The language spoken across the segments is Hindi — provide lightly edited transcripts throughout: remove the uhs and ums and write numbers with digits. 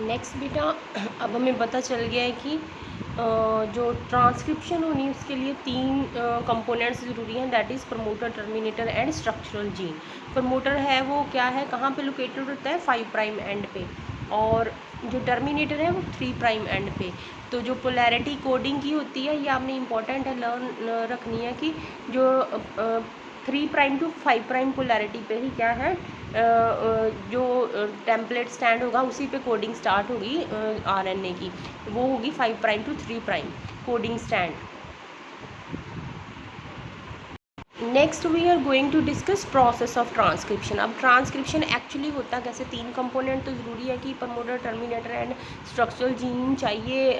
नेक्स्ट बेटा, अब हमें पता चल गया है कि जो ट्रांसक्रिप्शन होनी है उसके लिए तीन कंपोनेंट्स ज़रूरी हैं, that is promoter, terminator and structural gene. Promoter है वो क्या है, कहाँ पे लोकेटेड होता है, 5 प्राइम एंड पे, और जो टर्मिनेटर है वो 3 प्राइम एंड पे। तो जो पोलैरिटी कोडिंग की होती है ये आपने इंपॉर्टेंट है लर्न रखनी है कि जो 3 प्राइम टू 5 प्राइम पोलैरिटी पे ही क्या है, जो टेम्पलेट स्टैंड होगा उसी पे कोडिंग स्टार्ट होगी आरएनए की, वो होगी 5 prime to 3 prime coding strand. Next we are going to discuss process of transcription. अब ट्रांसक्रिप्शन एक्चुअली होता कैसे, तीन कंपोनेंट तो ज़रूरी है कि promoter, terminator and structural gene चाहिए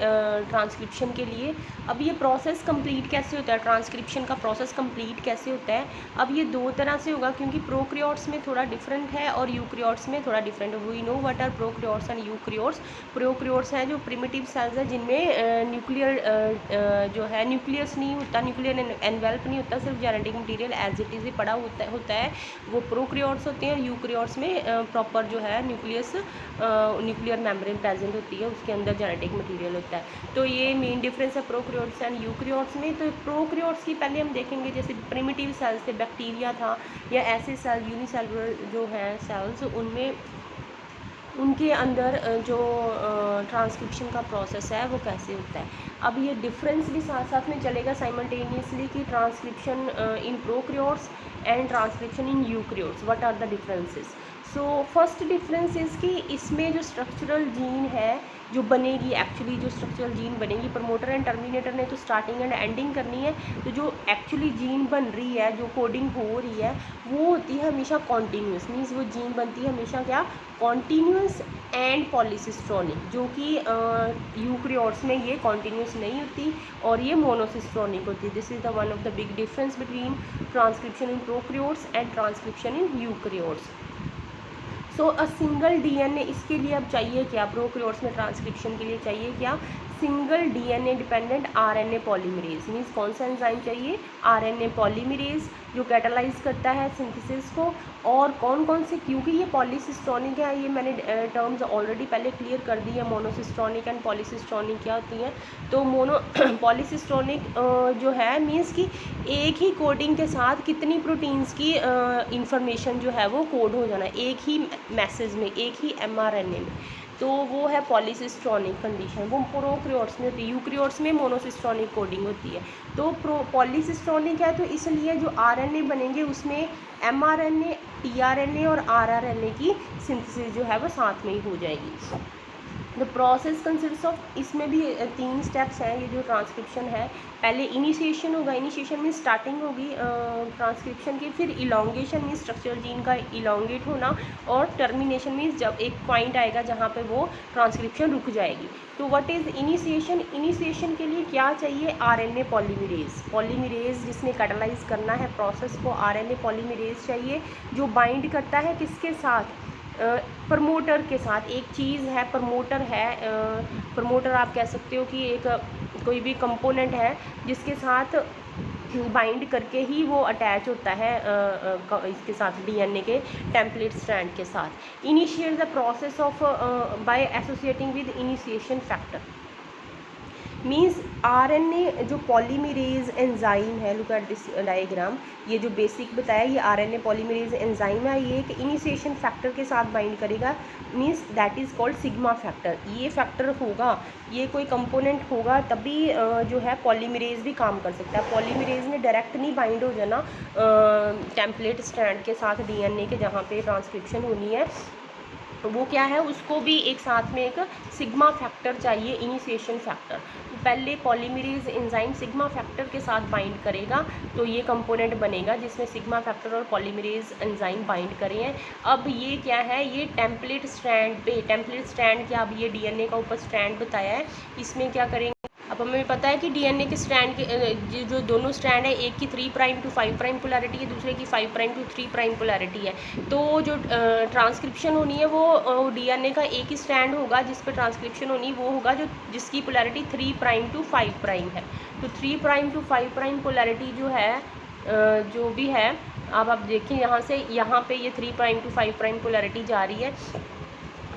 ट्रांसक्रिप्शन के लिए। अब ये प्रोसेस कंप्लीट कैसे होता है, ट्रांसक्रिप्शन का प्रोसेस कंप्लीट कैसे होता है। अब ये दो तरह से होगा क्योंकि प्रोक्रियोट्स में थोड़ा डिफरेंट है और यूक्रियोट्स में थोड़ा डिफरेंट है। We know what are prokaryotes and eukaryotes. Prokaryotes हैं जो प्रिमिटिव सेल्स हैं जिनमें न्यूक्लियर जो है न्यूक्लियस नहीं होता, न्यूक्लियर एनवेल्प नहीं होता, सिर्फ genetic material as it is ही पड़ा होता है, वो प्रोक्रियोट्स होते हैं। यूक्रियोट्स में प्रॉपर जो है न्यूक्लियर मेम्ब्रेन प्रेजेंट होती है, उसके अंदर जेनेटिक मटेरियल होता है। तो ये मेन डिफरेंस है प्रोक्रियोट्स एंड यूक्रियोट्स में। तो प्रोक्रियोट्स की पहले हम देखेंगे, जैसे प्रिमिटिव सेल्स थे, बैक्टीरिया था या ऐसे सेल यूनिसेलुलर जो है सेल्स, उनमें उनके अंदर जो ट्रांसक्रिप्शन का प्रोसेस है वो कैसे होता है। अब ये डिफरेंस भी साथ साथ में चलेगा साइमल्टेनियसली कि transcription in prokaryotes and transcription in eukaryotes, what are the differences. So first difference is कि इसमें जो स्ट्रक्चरल जीन है जो बनेगी, एक्चुअली जो स्ट्रक्चरल जीन बनेगी, प्रमोटर एंड टर्मिनेटर ने तो स्टार्टिंग एंड एंडिंग करनी है, तो जो एक्चुअली जीन बन रही है, जो कोडिंग हो रही है, वो होती है हमेशा कॉन्टीन्यूस। मीन्स वो जीन बनती है हमेशा क्या, कॉन्टीन्यूस एंड पॉलीसिस्ट्रॉनिक, जो कि यूक्रियोट्स में ये कॉन्टीन्यूस नहीं होती और ये मोनोसिस्ट्रॉनिक होती है। This is the one of the big difference between transcription in prokaryotes and transcription in eukaryotes. So a single DNA, इसके लिए अब चाहिए क्या, प्रोक्रियोट्स में ट्रांसक्रिप्शन के लिए चाहिए क्या, single DNA dependent RNA polymerase. Means कौन सा एंजाइम चाहिए, आरएनए पॉलीमरेज, जो कैटालाइज करता है सिंथेसिस को। और कौन कौन से, क्योंकि ये पॉलीसिस्ट्रॉनिक है, ये मैंने टर्म्स ऑलरेडी पहले क्लियर कर दी है, मोनोसिस्ट्रॉनिक एंड पॉलीसिस्ट्रॉनिक क्या होती हैं। तो पॉलीसिस्ट्रॉनिक जो है मीन्स कि एक ही कोडिंग के साथ कितनी प्रोटीन्स की इंफॉर्मेशन जो है वो कोड हो जाना एक ही मैसेज में, एक ही एमआरएनए में, तो वो है पॉलीसिस्ट्रॉनिक कंडीशन। वो प्रोक्रियोट्स में होती है, यूक्रियोट्स में मोनोसिस्ट्रॉनिक कोडिंग होती है। तो पॉलीसिस्ट्रॉनिक है तो इसलिए जो आरएनए बनेंगे उसमें एमआरएनए, टीआरएनए और आरआरएनए की सिंथेसिस जो है वो साथ में ही हो जाएगी। द प्रोसेस कंसिस्ट ऑफ, इसमें भी 3 स्टेप्स हैं। ये जो ट्रांसक्रिप्शन है, पहले इनिशिएशन होगा, इनिशिएशन में स्टार्टिंग होगी ट्रांसक्रिप्शन की, फिर इलोंगेशन में स्ट्रक्चरल जीन का इलोंगेट होना, और टर्मिनेशन में जब एक पॉइंट आएगा जहाँ पे वो ट्रांसक्रिप्शन रुक जाएगी। तो व्हाट इज़ इनिशिएशन, इनिशिएशन के लिए क्या चाहिए, आरएनए पॉलीमरेज। पॉलीमरेज जिसने कैटालाइज करना है प्रोसेस को, आरएनए पॉलीमरेज चाहिए, जो बाइंड करता है किसके साथ, प्रमोटर के साथ। एक चीज़ है प्रमोटर है, प्रमोटर आप कह सकते हो कि एक कोई भी कंपोनेंट है जिसके साथ बाइंड करके ही वो अटैच होता है इसके साथ, डीएनए के टेम्पलेट स्ट्रैंड के साथ। Initiate the process of by associating with initiation factor. Means RNA जो पॉलीमरेज एंजाइम है, लुक एट दिस डायग्राम, ये जो बेसिक बताया ये आरएनए पॉलीमरेज एंजाइम है, ये एक इनिशिएशन फैक्टर के साथ बाइंड करेगा। Means that is called sigma factor. ये फैक्टर होगा, ये कोई कंपोनेंट होगा तभी जो है पॉलीमरेज भी काम कर सकता है। पॉलीमरेज ने डायरेक्ट नहीं बाइंड हो जाना टेम्पलेट स्ट्रैंड के साथ डीएनए के, जहाँ पे ट्रांसक्रिप्शन होनी है, तो वो क्या है, उसको भी एक साथ में एक सिग्मा फैक्टर चाहिए, इनिशिएशन फैक्टर। पहले पॉलीमरेज एंजाइम सिग्मा फैक्टर के साथ बाइंड करेगा तो ये कंपोनेंट बनेगा जिसमें सिग्मा फैक्टर और पॉलीमरेज एंजाइम बाइंड करे हैं। अब ये क्या है, ये टेम्पलेट स्ट्रैंड पे, टेम्पलेट स्ट्रैंड क्या, अब ये डीएनए का ऊपर स्ट्रैंड बताया है, इसमें क्या करेंगे, अब हमें पता है कि डीएनए के स्ट्रैंड के जो दोनों स्ट्रैंड है, एक की 3 प्राइम टू 5 प्राइम पोलैरिटी है, दूसरे की 5 प्राइम टू 3 प्राइम पोलैरिटी है। तो जो ट्रांसक्रिप्शन होनी है वो डीएनए का एक ही स्ट्रैंड होगा जिस पर ट्रांसक्रिप्शन होनी, वो होगा जो जिसकी पोलैरिटी 3 प्राइम टू 5 प्राइम है। तो 3 प्राइम टू 5 प्राइम पोलैरिटी जो है जो भी है, अब आप देखिए यहाँ से यहाँ पे ये 3 प्राइम टू 5 प्राइम पोलैरिटी जा रही है,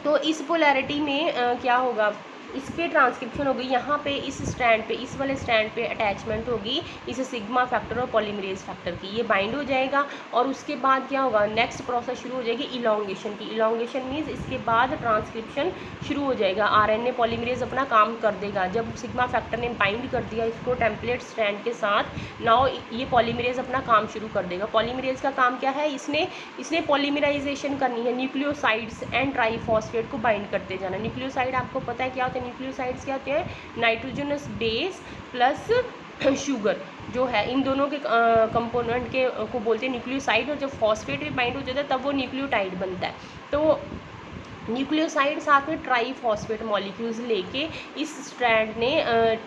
तो इस पोलैरिटी में क्या होगा, इस पे ट्रांसक्रिप्शन होगी, यहाँ पे इस स्ट्रैंड पे, इस वाले स्ट्रैंड पे अटैचमेंट होगी इस सिग्मा फैक्टर और पॉलीमरेज फैक्टर की, ये बाइंड हो जाएगा। और उसके बाद क्या होगा, नेक्स्ट प्रोसेस शुरू हो जाएगी इलॉन्गेशन की। इलॉन्गेशन मीन्स इसके बाद ट्रांसक्रिप्शन शुरू हो जाएगा, आरएनए पॉलीमरेज अपना काम कर देगा। जब सिग्मा फैक्टर ने बाइंड कर दिया इसको टेम्पलेट स्ट्रैंड के साथ, नाउ ये पॉलीमरेज अपना काम शुरू कर देगा। पॉलीमरेज का काम क्या है, इसने पॉलीमराइजेशन करनी है, न्यूक्लियोसाइड्स एंड ट्राईफॉस्फेट को बाइंड करते जाना। न्यूक्लियोसाइड आपको पता है क्या होता है, न्यूक्लियोसाइड्स क्या होते हैं, नाइट्रोजनस बेस प्लस शुगर जो है, इन दोनों के कंपोनेंट के को बोलते हैं न्यूक्लियोसाइड। और जब फॉस्फेट भी बाइंड हो जाता है तब वो न्यूक्लियोटाइड बनता है। तो न्यूक्लियोसाइड साथ में ट्राईफॉस्फेट मॉलिक्यूल्स लेके इस स्ट्रैंड ने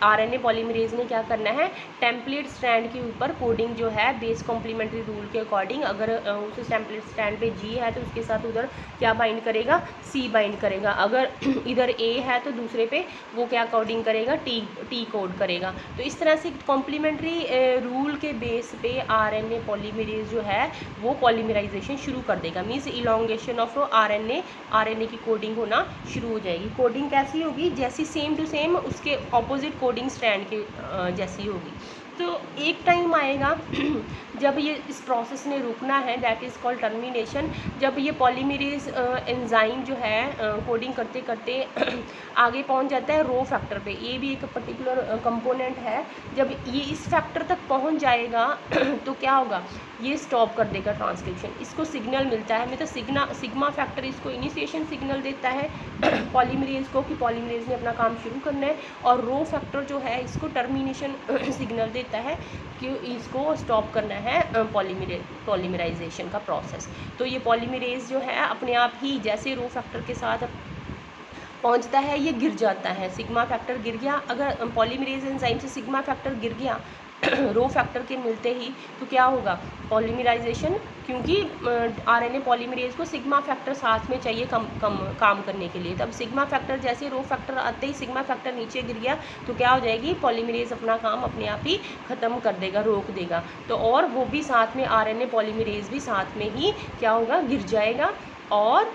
आरएनए पॉलीमरेज ने क्या करना है, टेम्पलेट स्ट्रैंड के ऊपर कोडिंग जो है बेस कॉम्प्लीमेंट्री रूल के अकॉर्डिंग, अगर उस टेम्पलेट स्ट्रैंड पे जी है तो उसके साथ उधर क्या बाइंड करेगा, सी बाइंड करेगा। अगर इधर ए है तो दूसरे पे वो क्या कोडिंग करेगा, टी कोड करेगा। तो इस तरह से कॉम्प्लीमेंट्री रूल के बेस पे आरएनए पॉलीमरेज जो है वो पॉलीमराइजेशन शुरू कर देगा। मीन्स इलॉन्गेशन ऑफ आरएनए की कोडिंग होना शुरू हो जाएगी। कोडिंग कैसी होगी, जैसी सेम टू सेम उसके ऑपोजिट कोडिंग स्ट्रैंड के जैसी होगी। तो एक टाइम आएगा जब ये इस प्रोसेस ने रुकना है, दैट इज़ कॉल्ड टर्मिनेशन। जब ये पॉलीमरेज एंजाइम जो है कोडिंग करते करते आगे पहुंच जाता है रो फैक्टर पे, ये भी एक पर्टिकुलर कंपोनेंट है। जब ये इस फैक्टर तक पहुंच जाएगा तो क्या होगा, ये स्टॉप कर देगा ट्रांसक्रिप्शन। इसको सिग्नल मिलता है, मतलब सिग्मा फैक्टर इसको इनिशिएशन सिग्नल देता है पॉलीमरेज को कि पॉलीमरेज ने अपना काम शुरू करना है, और रो फैक्टर जो है इसको टर्मिनेशन सिग्नल देता है कि इसको स्टॉप करना है पॉलीमराइजेशन का प्रोसेस। तो ये पॉलीमरेज जो है अपने आप ही जैसे रो फैक्टर के साथ पहुंचता है ये गिर जाता है, सिग्मा फैक्टर गिर गया। अगर पॉलीमरेज एंजाइम से सिग्मा फैक्टर गिर गया रो फैक्टर के मिलते ही, तो क्या होगा, पॉलीमराइजेशन, क्योंकि आरएनए पॉलीमरेज को सिग्मा फैक्टर साथ में चाहिए काम करने के लिए। तब सिग्मा फैक्टर जैसे रो फैक्टर आते ही सिग्मा फैक्टर नीचे गिर गया तो क्या हो जाएगी, पॉलीमरेज अपना काम अपने आप ही ख़त्म कर देगा, रोक देगा। तो और वो भी साथ में आरएनए पॉलीमरेज भी साथ में ही क्या होगा, गिर जाएगा। और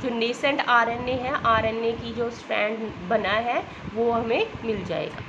जो नेसेंट आरएनए है, आरएनए की जो स्ट्रैंड बना है वो हमें मिल जाएगा।